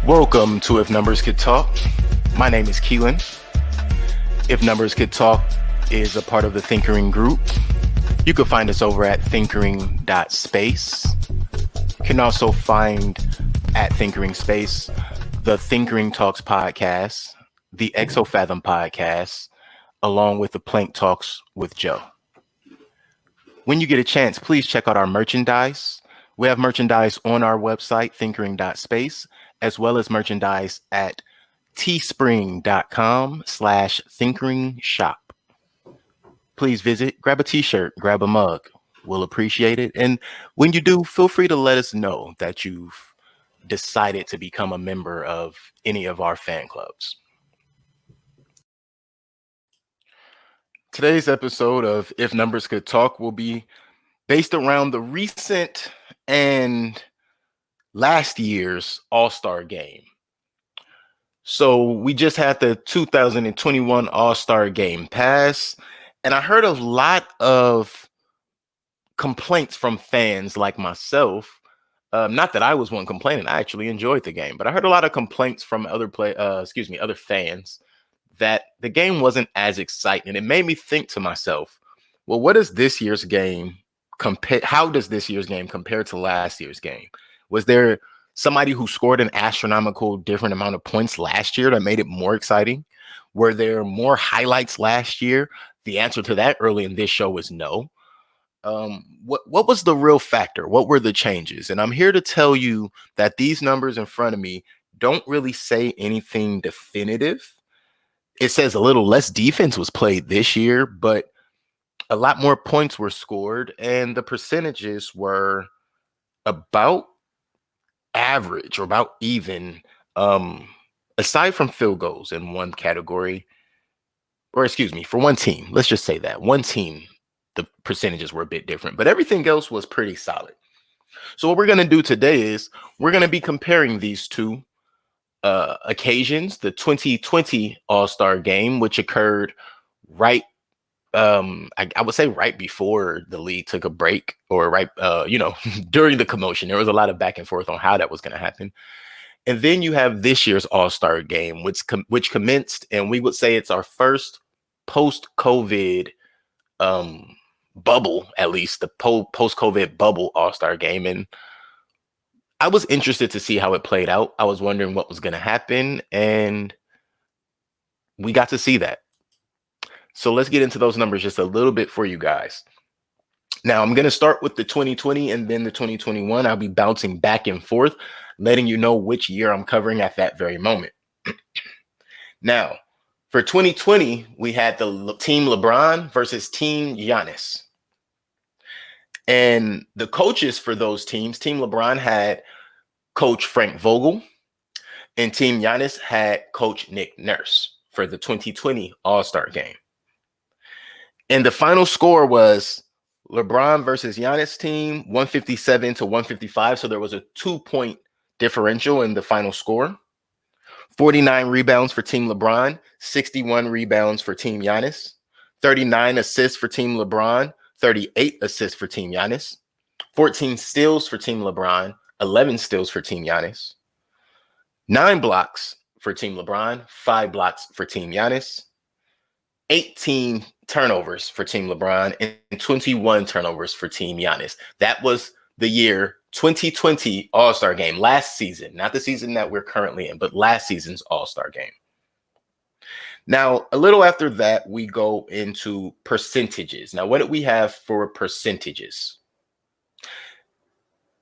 Welcome to If Numbers Could Talk. My name is KEILYN. If Numbers Could Talk is a part of the Thinkering Group. You can find us over at thinkering.space. You can also find at Thinkering Space the Thinkering Talks podcast, the Exofathom podcast, along with the Plank Talks with Joe. When you get a chance, please check out our merchandise. We have merchandise on our website, thinkering.space, as well as merchandise at teespring.com/thinkering shop. Please visit, grab a t-shirt, grab a mug. We'll appreciate it. And when you do, feel free to let us know that you've decided to become a member of any of our fan clubs. Today's episode of If Numbers Could Talk will be based around the recent and last year's All-Star game. So we just had the 2021 All-Star game pass, and I heard a lot of complaints from fans like myself. Not that I was one complaining, I actually enjoyed the game, but I heard a lot of complaints from other fans that the game wasn't as exciting. And it made me think to myself, well, what is this year's game compare? How does this year's game compare to last year's game? Was there somebody who scored an astronomical different amount of points last year that made it more exciting? Were there more highlights last year? The answer to that early in this show is no. What was the real factor? What were the changes? And I'm here to tell you that these numbers in front of me don't really say anything definitive. It says a little less defense was played this year, but a lot more points were scored, and the percentages were about average or about even, aside from field goals in one category, or for one team. Let's just say that one team, the percentages were a bit different, but everything else was pretty solid. So what we're going to do today is we're going to be comparing these two occasions, the 2020 All-Star game, which occurred right, I would say right before the league took a break, or right, during the commotion. There was a lot of back and forth on how that was going to happen. And then you have this year's All-Star game, which commenced, and we would say it's our first post-COVID bubble, at least the post-COVID bubble All-Star game. And I was interested to see how it played out. I was wondering what was going to happen, and we got to see that. So let's get into those numbers just a little bit for you guys. Now, I'm going to start with the 2020 and then the 2021. I'll be bouncing back and forth, letting you know which year I'm covering at that very moment. Now, for 2020, we had the Team LeBron versus Team Giannis. And the coaches for those teams, Team LeBron had Coach Frank Vogel, and Team Giannis had Coach Nick Nurse for the 2020 All-Star game. And the final score was LeBron versus Giannis team, 157 to 155. So there was a 2-point differential in the final score. 49 rebounds for Team LeBron, 61 rebounds for Team Giannis, 39 assists for Team LeBron, 38 assists for Team Giannis, 14 steals for Team LeBron, 11 steals for Team Giannis, 9 blocks for Team LeBron, 5 blocks for Team Giannis, 18 turnovers for Team LeBron, and 21 turnovers for Team Giannis. That was the year 2020 All-Star game, last season, not the season that we're currently in, but last season's All-Star game. Now, a little after that, we go into percentages. Now, what do we have for percentages?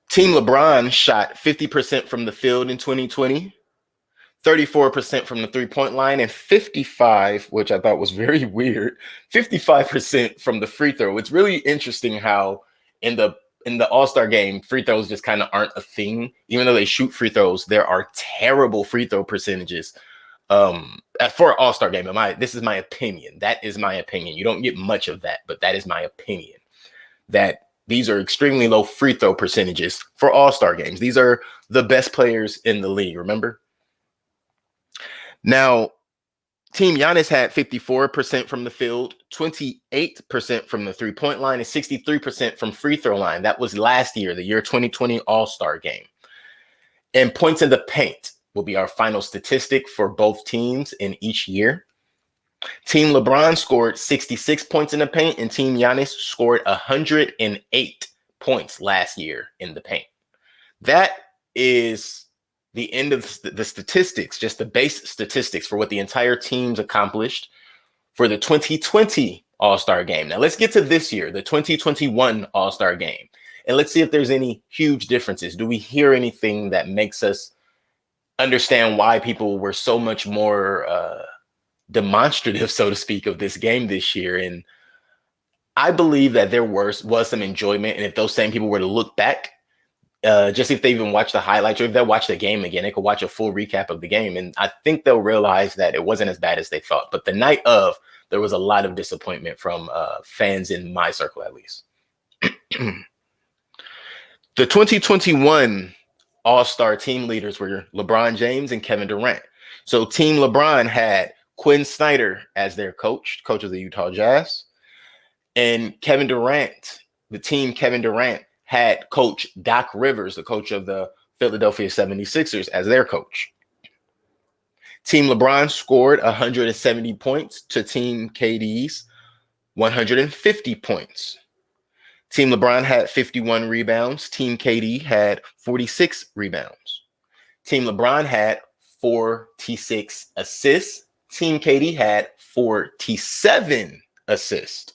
Team LeBron shot 50% from the field in 2020, 34% from the three-point line, and 55, which I thought was very weird, 55% from the free throw. It's really interesting how in the All-Star game, free throws just kind of aren't a thing. Even though they shoot free throws, there are terrible free throw percentages for an All-Star game. This is my opinion. That is my opinion. You don't get much of that, but that is my opinion. That these are extremely low free throw percentages for All-Star games. These are the best players in the league, remember? Now, Team Giannis had 54% from the field, 28% from the three-point line, and 63% from free throw line. That was last year, the year 2020 All-Star game. And points in the paint, will be our final statistic for both teams in each year. Team LeBron scored 66 points in the paint, and Team Giannis scored 108 points last year in the paint. That is the end of the statistics, just the base statistics for what the entire teams accomplished for the 2020 All-Star Game. Now let's get to this year, the 2021 All-Star Game, and let's see if there's any huge differences. Do we hear anything that makes us understand why people were so much more demonstrative, so to speak, of this game this year? And I believe that there was some enjoyment, and if those same people were to look back, just if they even watch the highlights, or if they watch the game again, they could watch a full recap of the game, and I think they'll realize that it wasn't as bad as they thought. But the night of, there was a lot of disappointment from fans in my circle, at least. The 2021 All-Star team leaders were LeBron James and Kevin Durant. So Team LeBron had Quinn Snyder as their coach of the Utah Jazz. And Kevin Durant, the team Kevin Durant, had Coach Doc Rivers, the coach of the Philadelphia 76ers, as their coach. Team LeBron scored 170 points to Team KD's 150 points. Team LeBron had 51 rebounds. Team KD had 46 rebounds. Team LeBron had 46 assists. Team KD had 47 assists.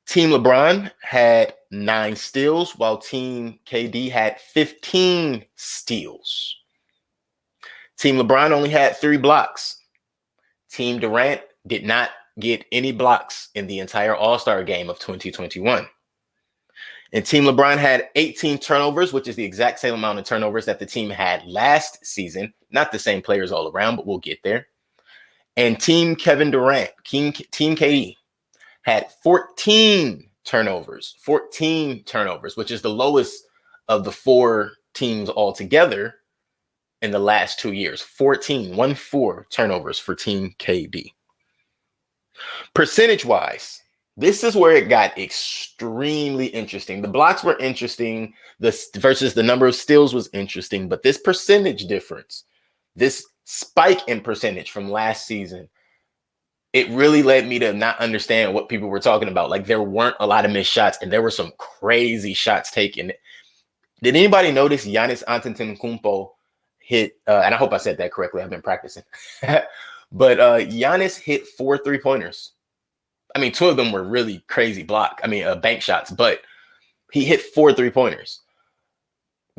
Team LeBron had 9 steals, while Team KD had 15 steals. Team LeBron only had 3 blocks. Team Durant did not get any blocks in the entire All-Star game of 2021. And Team LeBron had 18 turnovers, which is the exact same amount of turnovers that the team had last season. Not the same players all around, but we'll get there. And Team Kevin Durant, Team KD, had 14 turnovers, which is the lowest of the 4 teams altogether in the last 2 years. 14 turnovers for Team KD. Percentage-wise, this is where it got extremely interesting. The blocks were interesting, versus the number of steals was interesting, but this percentage difference, this spike in percentage from last season, it really led me to not understand what people were talking about. Like, there weren't a lot of missed shots, and there were some crazy shots taken. Did anybody notice Giannis Antetokounmpo hit, and I hope I said that correctly, I've been practicing, but Giannis hit 4 3-pointers. I mean, 2 of them were really crazy bank shots, but he hit 4 3-pointers.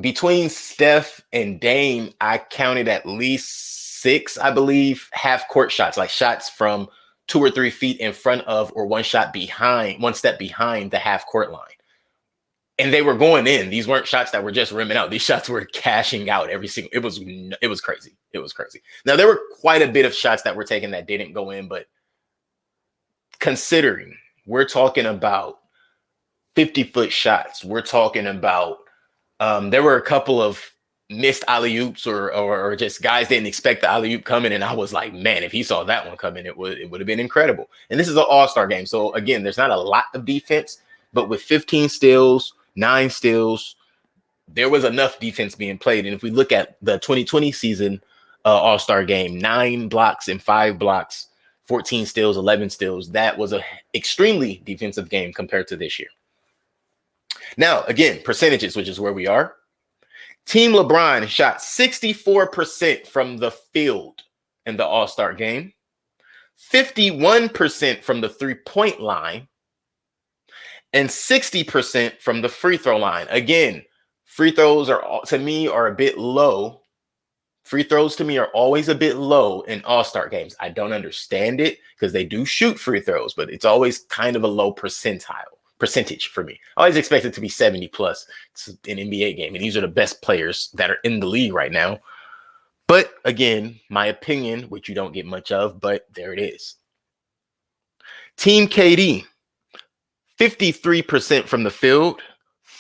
Between Steph and Dame, I counted at least 6, I believe, half-court shots, like shots from 2 or 3 feet in front of, or one step behind the half-court line. And they were going in. These weren't shots that were just rimming out. These shots were cashing out every single. It was crazy. It was crazy. Now, there were quite a bit of shots that were taken that didn't go in, but considering we're talking about 50-foot shots, we're talking about there were a couple of missed alley-oops or just guys didn't expect the alley-oop coming, and I was like, man, if he saw that one coming, it would have been incredible. And this is an all-star game, so again, there's not a lot of defense, but with 15 steals, 9 steals, there was enough defense being played. And if we look at the 2020 season all-star game, 9 blocks and 5 blocks, 14 steals, 11 steals, that was an extremely defensive game compared to this year. Now, again, percentages, which is where we are. Team LeBron shot 64% from the field in the All-Star game, 51% from the three-point line, and 60% from the free throw line. Again, free throws to me are a bit low. Free throws to me are always a bit low in All-Star games. I don't understand it because they do shoot free throws, but it's always kind of a low percentage for me. I always expect it to be 70 plus. It's an NBA game, and these are the best players that are in the league right now. But again, my opinion, which you don't get much of, but there it is. Team KD, 53% from the field,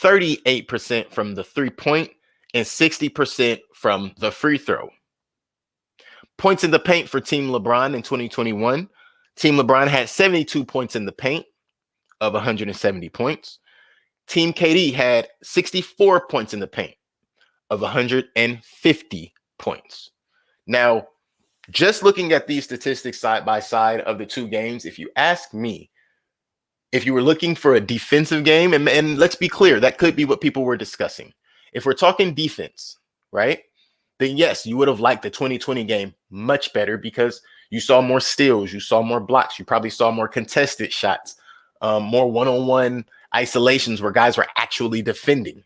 38% from the three-point, and 60% from the free throw. Points in the paint for Team LeBron in 2021. Team LeBron had 72 points in the paint of 170 points. Team KD had 64 points in the paint of 150 points. Now, just looking at these statistics side by side of the two games, if you ask me, if you were looking for a defensive game, and let's be clear, that could be what people were discussing. If we're talking defense, right, then yes, you would have liked the 2020 game much better because you saw more steals, you saw more blocks, you probably saw more contested shots, more one-on-one isolations where guys were actually defending.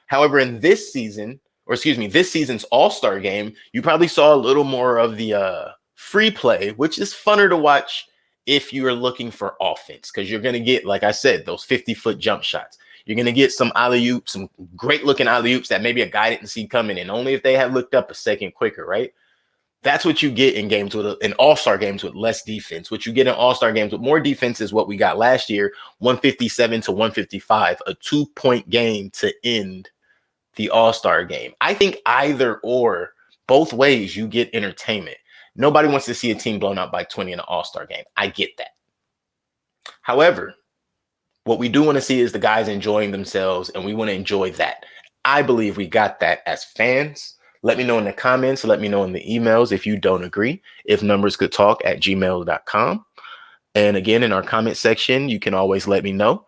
However, in this season, or excuse me, this season's All-Star game, you probably saw a little more of the free play, which is funner to watch if you're looking for offense, because you're going to get, like I said, those 50-foot jump shots. You're going to get some alley-oops, some great-looking alley-oops that maybe a guy didn't see coming in, only if they had looked up a second quicker, right? That's what you get in games in All-Star games with less defense. What you get in All-Star games with more defense is what we got last year, 157 to 155, a 2-point game to end the All-Star game. I think either or, both ways, you get entertainment. Nobody wants to see a team blown out by 20 in an All-Star game. I get that. However, what we do want to see is the guys enjoying themselves, and we want to enjoy that. I believe we got that as fans. Let me know in the comments. Let me know in the emails if you don't agree. If numbers could talk at gmail.com. And again, in our comment section, you can always let me know.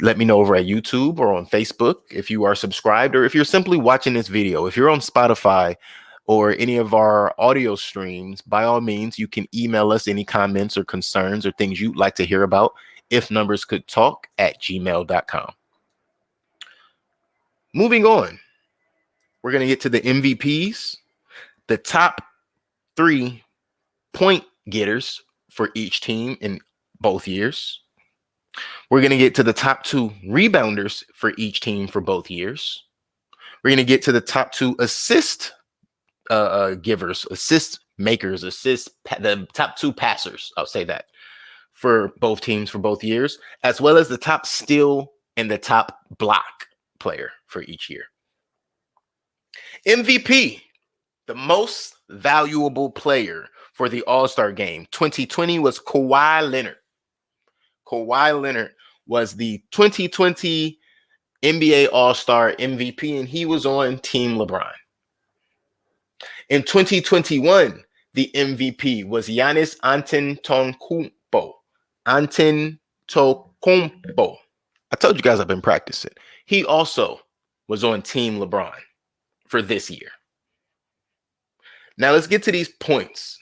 Let me know over at YouTube or on Facebook if you are subscribed, or if you're simply watching this video. If you're on Spotify or any of our audio streams, by all means, you can email us any comments or concerns or things you'd like to hear about if numbers could talk at gmail.com. Moving on, we're going to get to the MVPs, the top 3 point getters for each team in both years. We're going to get to the top 2 rebounders for each team for both years. We're going to get to the top 2 assist givers, assist makers, the top 2 passers, I'll say that, for both teams for both years, as well as the top steal and the top block player for each year. MVP, the most valuable player for the All-Star game 2020 was Kawhi Leonard. Kawhi Leonard was the 2020 NBA All-Star MVP, and he was on Team LeBron. In 2021, the MVP was Giannis Antetokounmpo. Antetokounmpo. I told you guys I've been practicing. He also was on Team LeBron for this year. Now let's get to these points.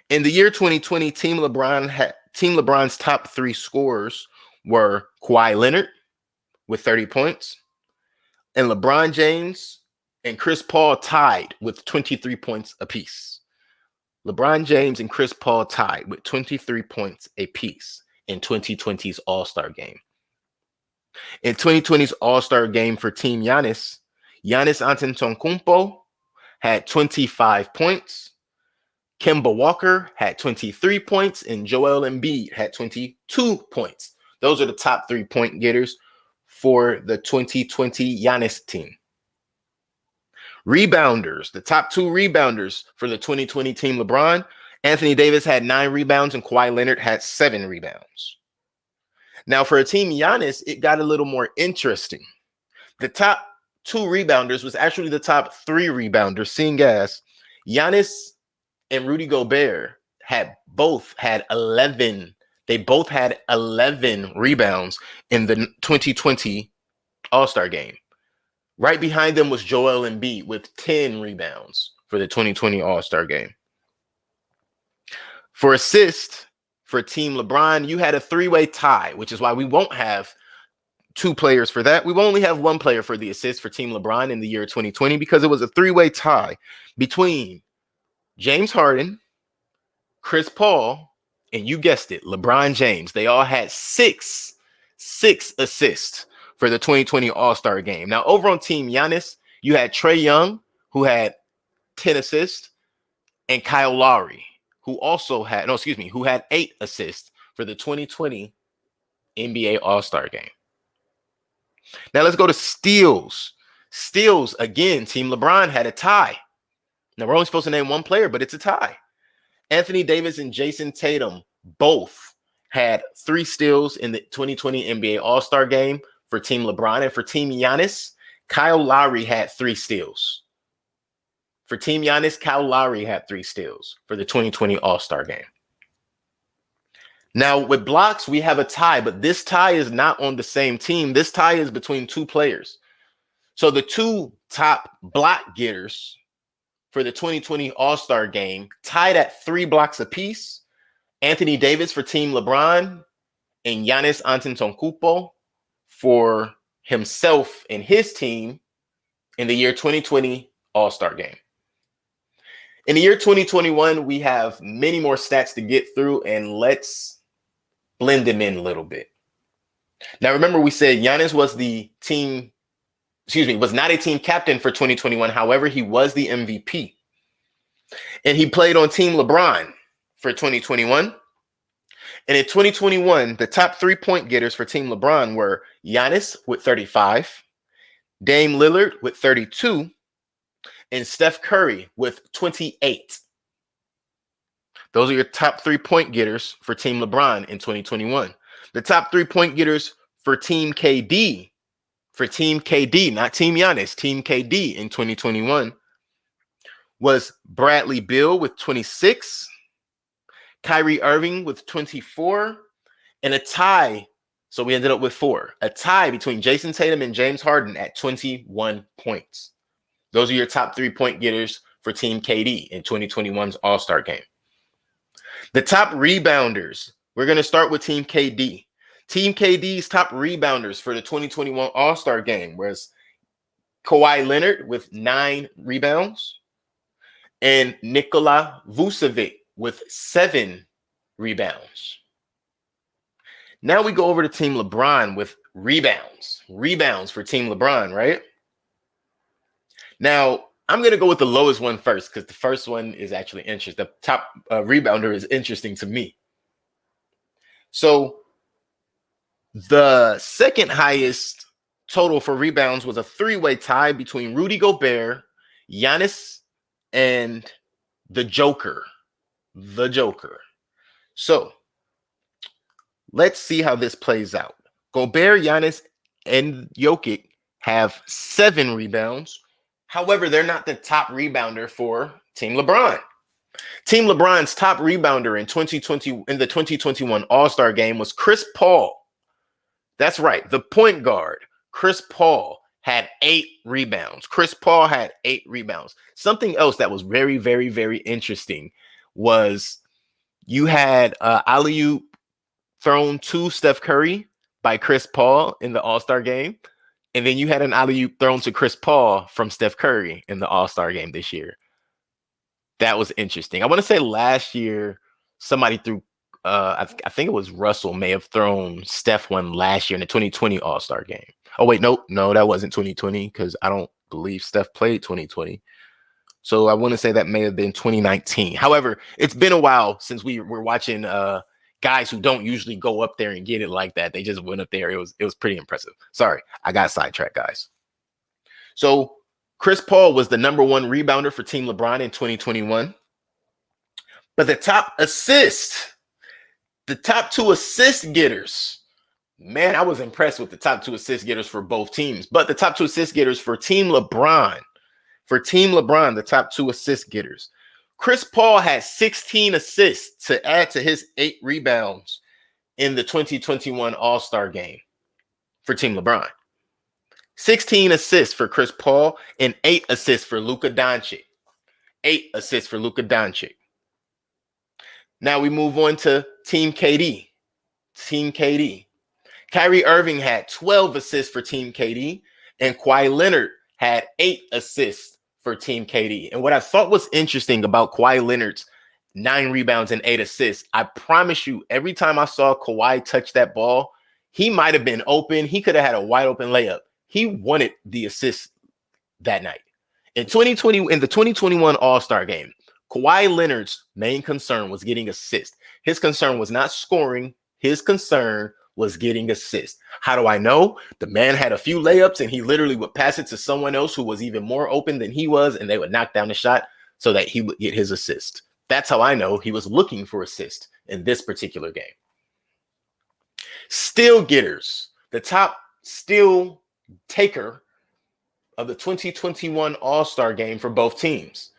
In the year 2020, Team LeBron's top 3 scorers were Kawhi Leonard with 30 points, and LeBron James and Chris Paul tied with 23 points apiece. LeBron James and Chris Paul tied with 23 points apiece in 2020's All-Star game. In 2020's All-Star game for Team Giannis Antetokounmpo had 25 points. Kemba Walker had 23 points, and Joel Embiid had 22 points. Those are the top 3 point getters for the 2020 Giannis team. Rebounders, the top 2 rebounders for the 2020 Team LeBron, Anthony Davis had 9 rebounds and Kawhi Leonard had 7 rebounds. Now for a Team Giannis, it got a little more interesting. The top 2 rebounders was actually the top 3 rebounders, seeing as Giannis and Rudy Gobert both had 11 rebounds in the 2020 All-Star game. Right behind them was Joel Embiid with 10 rebounds for the 2020 All-Star game. For assists for Team LeBron, you had a 3-way tie, which is why we won't have 2 players for that. We will only have 1 player for the assist for Team LeBron in the year 2020 because it was a 3-way tie between James Harden, Chris Paul, and you guessed it, LeBron James. They all had six assists for the 2020 All-Star game. Now, over on Team Giannis, you had Trae Young, who had 10 assists, and Kyle Lowry, who had 8 assists for the 2020 NBA All-Star game. Now, let's go to steals. Steals, again, Team LeBron had a tie. Now, we're only supposed to name 1 player, but it's a tie. Anthony Davis and Jason Tatum both had 3 steals in the 2020 NBA All-Star game for Team LeBron. And for Team Giannis, Kyle Lowry had 3 steals For Team Giannis, Kyle Lowry had 3 steals for the 2020 All-Star game. Now, with blocks, we have a tie, but this tie is not on the same team. This tie is between 2 players. So the 2 top block getters for the 2020 All-Star game tied at 3 blocks apiece. Anthony Davis for Team LeBron and Giannis Antetokounmpo for himself and his team in the year 2020 All-Star game. In the year 2021, we have many more stats to get through, and let's blend them in a little bit. Now, remember, we said Giannis was was not a team captain for 2021. However, he was the MVP. And he played on Team LeBron for 2021. And in 2021, the top 3-point getters for Team LeBron were Giannis with 35, Dame Lillard with 32, and Steph Curry with 28. Those are your top 3-point getters for Team LeBron in 2021. The top 3-point getters for Team KD, not Team Giannis, Team KD in 2021 was Bradley Beal with 26, Kyrie Irving with 24, and a tie. So we ended up with 4. A tie between Jason Tatum and James Harden at 21 points. Those are your top 3-point getters for Team KD in 2021's All-Star game. The top rebounders, we're going to start with Team KD. Team KD's top rebounders for the 2021 All-Star game was Kawhi Leonard with 9 rebounds and Nikola Vucevic with 7 rebounds. Now we go over to Team LeBron with rebounds. Rebounds for Team LeBron, right? Now, I'm going to go with the lowest one first because the first one is actually interesting. The top rebounder is interesting to me. So the second highest total for rebounds was a 3-way tie between Rudy Gobert, Giannis, and the Joker. So let's see how this plays out. Gobert, Giannis, and Jokic have 7 rebounds. However, they're not the top rebounder for Team LeBron. Team LeBron's top rebounder in the 2021 All-Star game was Chris Paul. That's right, the point guard. Chris Paul had 8 rebounds. Something else that was very, very, very interesting was you had alley-oop thrown to Steph Curry by Chris Paul in the All-Star game. And then you had an alley-oop thrown to Chris Paul from Steph Curry in the All-Star game this year. That was interesting. I want to say last year, somebody threw, I think it was Russell may have thrown Steph one last year in the 2020 All-Star game. Oh, wait, no, that wasn't 2020 because I don't believe Steph played 2020. So I want to say that may have been 2019. However, it's been a while since we were watching guys who don't usually go up there and get it like that. They just went up there. It was pretty impressive. Sorry, I got sidetracked, guys. So Chris Paul was the number 1 rebounder for Team LeBron in 2021. But the top 2 assist getters, man, I was impressed with the top 2 assist getters for both teams. But the top 2 assist getters for Team LeBron, the top 2 assist getters, Chris Paul had 16 assists to add to his 8 rebounds in the 2021 All-Star game for Team LeBron. 16 assists for Chris Paul and 8 assists for Luka Doncic. Now we move on to Team KD. Kyrie Irving had 12 assists for Team KD, and Kawhi Leonard had 8 assists for Team KD. And what I thought was interesting about Kawhi Leonard's 9 rebounds and 8 assists, I promise you, every time I saw Kawhi touch that ball, he might have been open. He could have had a wide open layup. He wanted the assist that night. In the 2021 All-Star game, Kawhi Leonard's main concern was getting assists. His concern was not scoring. His concern was getting assists. How do I know? The man had a few layups and he literally would pass it to someone else who was even more open than he was, and they would knock down the shot so that he would get his assist. That's how I know he was looking for assist in this particular game. Steal getters, the top steal taker of the 2021 All-Star game for both teams.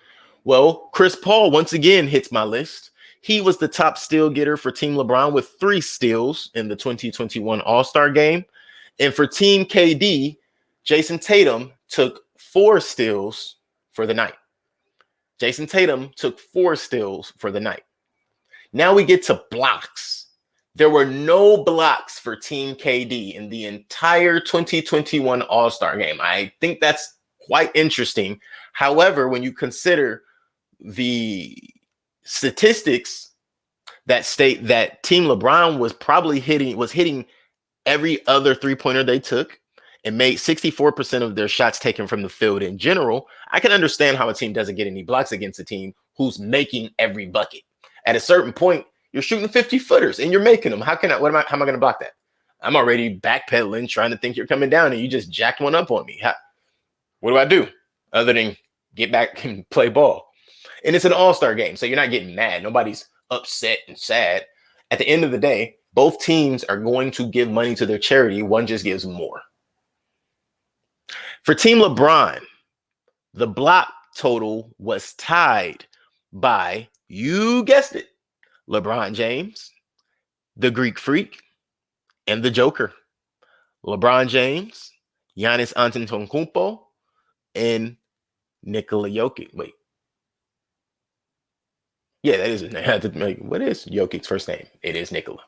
Well, Chris Paul once again hits my list. He was the top steal getter for Team LeBron with 3 steals in the 2021 All-Star game. And for Team KD, Jason Tatum took 4 steals for the night. Jason Tatum took 4 steals for the night. Now we get to blocks. There were no blocks for Team KD in the entire 2021 All-Star game. I think that's quite interesting. However, when you consider the statistics that state that Team LeBron was probably hitting every other three-pointer they took and made 64% of their shots taken from the field in general, I can understand how a team doesn't get any blocks against a team who's making every bucket. At a certain point, you're shooting 50-footers and you're making them. How am I going to block that? I'm already backpedaling, trying to think you're coming down, and you just jacked one up on me. What do I do other than get back and play ball? And it's an all-star game, so you're not getting mad. Nobody's upset and sad. At the end of the day, both teams are going to give money to their charity. One just gives more. For Team LeBron, the block total was tied by, you guessed it, LeBron James, the Greek Freak, and the Joker. LeBron James, Giannis Antetokounmpo, and Nikola Jokic. Wait. Yeah, that is his name. What is Jokic's first name? It is Nikola.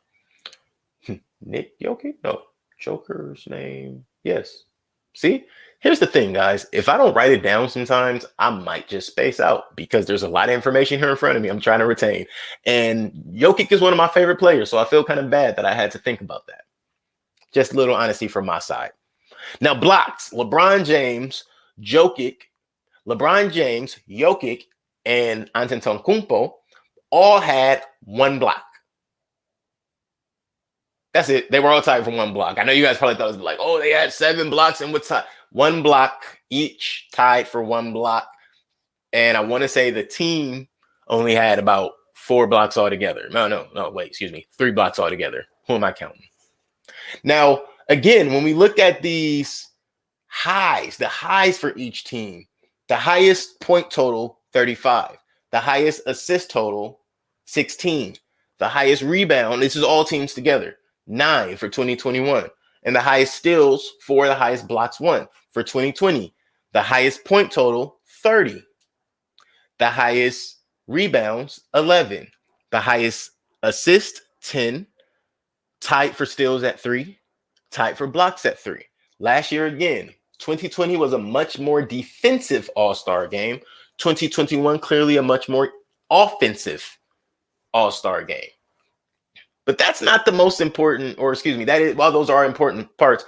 Nick Jokic? No. Joker's name. Yes. See? Here's the thing, guys. If I don't write it down sometimes, I might just space out because there's a lot of information here in front of me I'm trying to retain. And Jokic is one of my favorite players, so I feel kind of bad that I had to think about that. Just a little honesty from my side. Now, blocks. LeBron James, Jokic, and Antetokounmpo all had 1 block. That's it. They were all tied for 1 block. I know you guys probably thought it was like, oh, they had 7 blocks and what's tied? 1 block each, tied for 1 block. And I want to say the team only had about 4 blocks altogether. No, wait, excuse me. 3 blocks altogether. Who am I counting? Now, again, when we look at these highs, the highs for each team, the highest point total, 35. The highest assist total, 16. The highest rebound, this is all teams together, 9 for 2021. And the highest steals, 4. The highest blocks, 1 for 2020. The highest point total, 30. The highest rebounds, 11. The highest assist, 10. Tied for steals at 3. Tied for blocks at 3. Last year again, 2020 was a much more defensive all-star game. 2021, clearly a much more offensive all-star game. But that's not the most important, or excuse me, that is, while those are important parts,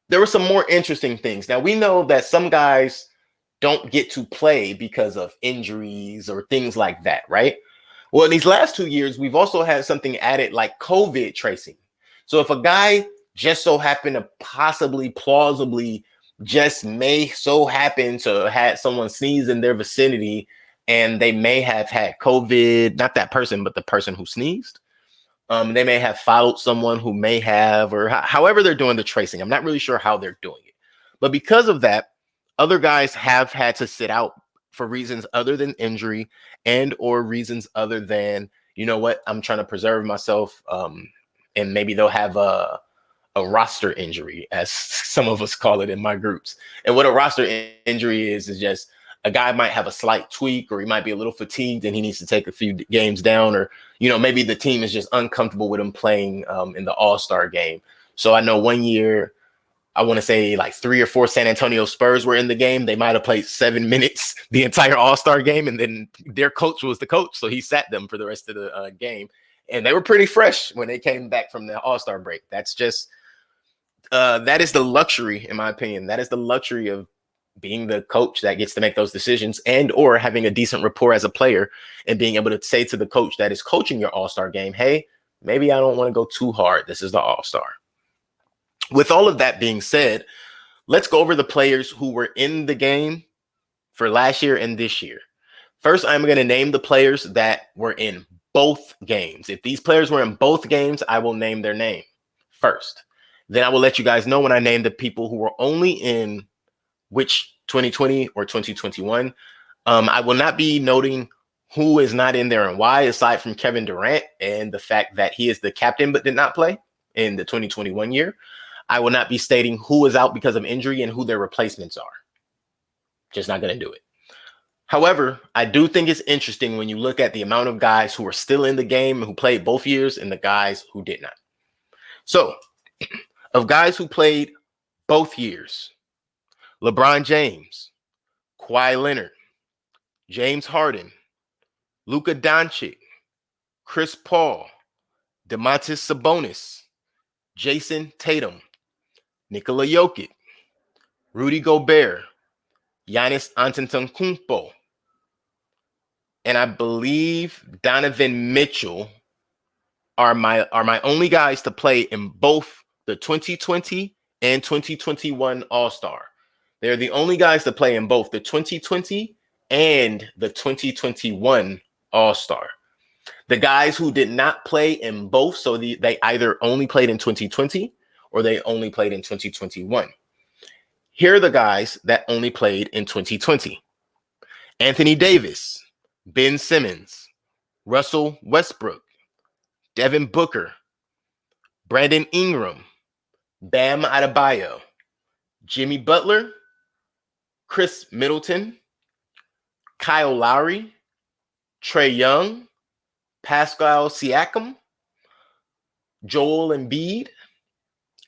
there were some more interesting things. Now, we know that some guys don't get to play because of injuries or things like that, right? Well, in these last 2 years, we've also had something added like COVID tracing. So if a guy just so happened to possibly, plausibly, just may so happen to have someone sneeze in their vicinity and they may have had COVID, not that person, but the person who sneezed. They may have followed someone who may have, or however they're doing the tracing. I'm not really sure how they're doing it. But because of that, other guys have had to sit out for reasons other than injury and or reasons other than, you know what, I'm trying to preserve myself. And maybe they'll have a roster injury, as some of us call it in my groups. And what a roster injury is just a guy might have a slight tweak, or he might be a little fatigued and he needs to take a few games down, or, you know, maybe the team is just uncomfortable with him playing in the All-Star game. So I know one year, I want to say like 3 or 4 San Antonio Spurs were in the game. They might have played 7 minutes the entire All-Star game, and then their coach was the coach, so he sat them for the rest of the game. And they were pretty fresh when they came back from the All-Star break. That's just that is the luxury, in my opinion. That is the luxury of being the coach that gets to make those decisions, and or having a decent rapport as a player and being able to say to the coach that is coaching your All-Star game, hey, maybe I don't want to go too hard. This is the All-Star. With all of that being said, let's go over the players who were in the game for last year and this year. First, I'm going to name the players that were in both games. If these players were in both games, I will name their name first. Then I will let you guys know when I name the people who were only in which 2020 or 2021. I will not be noting who is not in there and why, aside from Kevin Durant and the fact that he is the captain but did not play in the 2021 year. I will not be stating who is out because of injury and who their replacements are. Just not going to do it. However, I do think it's interesting when you look at the amount of guys who are still in the game who played both years and the guys who did not. So, of guys who played both years, LeBron James, Kawhi Leonard, James Harden, Luka Doncic, Chris Paul, Domantas Sabonis, Jason Tatum, Nikola Jokic, Rudy Gobert, Giannis Antetokounmpo, and I believe Donovan Mitchell are my only guys to play in both the 2020 and 2021 All-Star. They're the only guys to play in both the 2020 and the 2021 All-Star. The guys who did not play in both, so they either only played in 2020 or they only played in 2021. Here are the guys that only played in 2020. Anthony Davis, Ben Simmons, Russell Westbrook, Devin Booker, Brandon Ingram, Bam Adebayo, Jimmy Butler, Chris Middleton, Kyle Lowry, Trae Young, Pascal Siakam, Joel Embiid,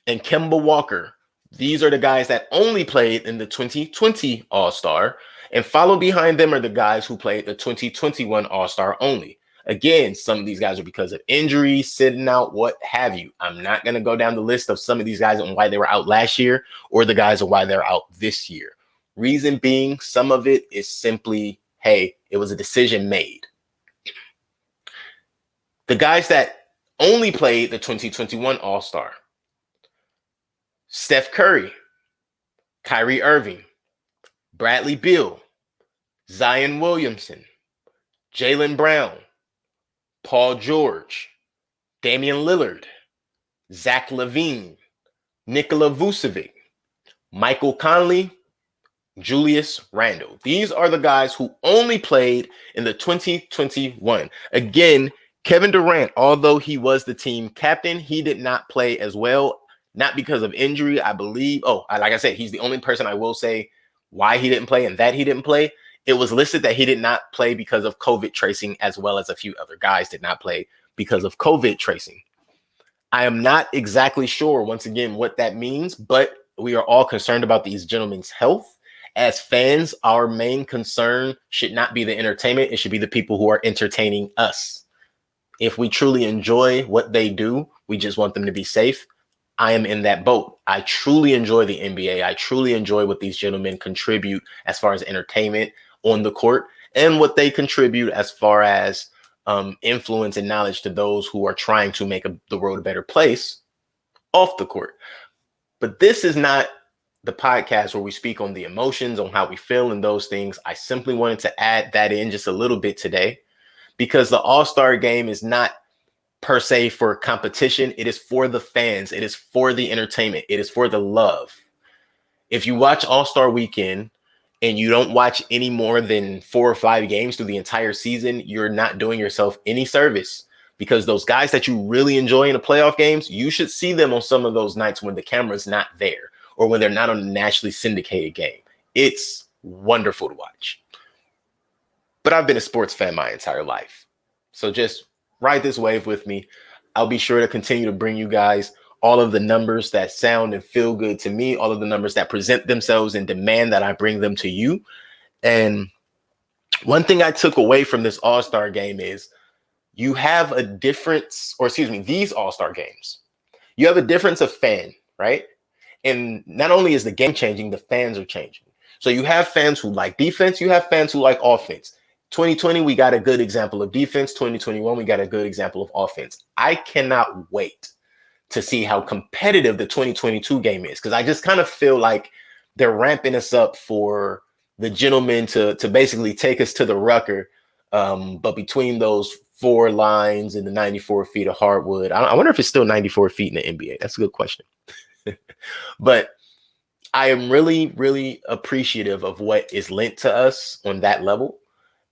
and Kemba Walker. These are the guys that only played in the 2020 All-Star, and follow behind them are the guys who played the 2021 All-Star only. Again, some of these guys are because of injury, sitting out, what have you. I'm not going to go down the list of some of these guys and why they were out last year or the guys and why they're out this year. Reason being, some of it is simply, hey, it was a decision made. The guys that only played the 2021 All-Star: Steph Curry, Kyrie Irving, Bradley Beal, Zion Williamson, Jaylen Brown, Paul George, Damian Lillard, Zach LaVine, Nikola Vucevic, Michael Conley, Julius Randle. These are the guys who only played in the 2021. Again, Kevin Durant, although he was the team captain, he did not play as well, not because of injury, I believe. Like I said, he's the only person I will say why he didn't play and that he didn't play. It was listed that he did not play because of COVID tracing, as well as a few other guys did not play because of COVID tracing. I am not exactly sure, once again, what that means, but we are all concerned about these gentlemen's health. As fans, our main concern should not be the entertainment. It should be the people who are entertaining us. If we truly enjoy what they do, we just want them to be safe. I am in that boat. I truly enjoy the NBA. I truly enjoy what these gentlemen contribute as far as entertainment on the court and what they contribute as far as influence and knowledge to those who are trying to make the world a better place off the court. But this is not the podcast where we speak on the emotions, on how we feel and those things. I simply wanted to add that in just a little bit today, because the All-Star game is not per se for competition. It is for the fans. It is for the entertainment. It is for the love. If you watch All-Star Weekend and you don't watch any more than 4 or 5 games through the entire season, you're not doing yourself any service, because those guys that you really enjoy in the playoff games, you should see them on some of those nights when the camera's not there or when they're not on a nationally syndicated game. It's wonderful to watch. But I've been a sports fan my entire life. So just ride this wave with me. I'll be sure to continue to bring you guys all of the numbers that sound and feel good to me, all of the numbers that present themselves and demand that I bring them to you. And one thing I took away from this All-Star game is you have a difference, or excuse me, these All-Star games, you have a difference of fan, right? And not only is the game changing, the fans are changing. So you have fans who like defense, you have fans who like offense. 2020, we got a good example of defense. 2021, we got a good example of offense. I cannot wait to see how competitive the 2022 game is, because I just kind of feel like they're ramping us up for the gentlemen to basically take us to the Rucker. But between those 4 lines and the 94 feet of hardwood, I wonder if it's still 94 feet in the NBA. That's a good question. But I am really, really appreciative of what is lent to us on that level.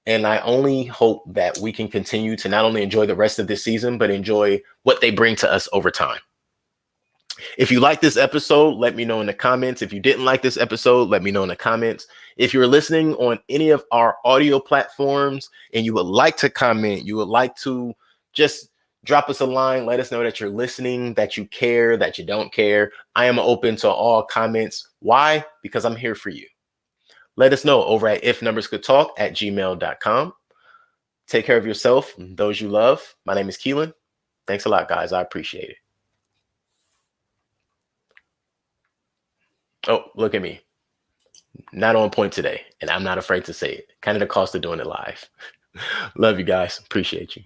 And I only hope that we can continue to not only enjoy the rest of this season, but enjoy what they bring to us over time. If you like this episode, let me know in the comments. If you didn't like this episode, let me know in the comments. If you're listening on any of our audio platforms and you would like to comment, you would like to just drop us a line, let us know that you're listening, that you care, that you don't care. I am open to all comments. Why? Because I'm here for you. Let us know over at ifnumberscouldtalk@gmail.com. Take care of yourself and those you love. My name is KEILYN. Thanks a lot, guys. I appreciate it. Oh, look at me. Not on point today, and I'm not afraid to say it. Kind of the cost of doing it live. Love you guys. Appreciate you.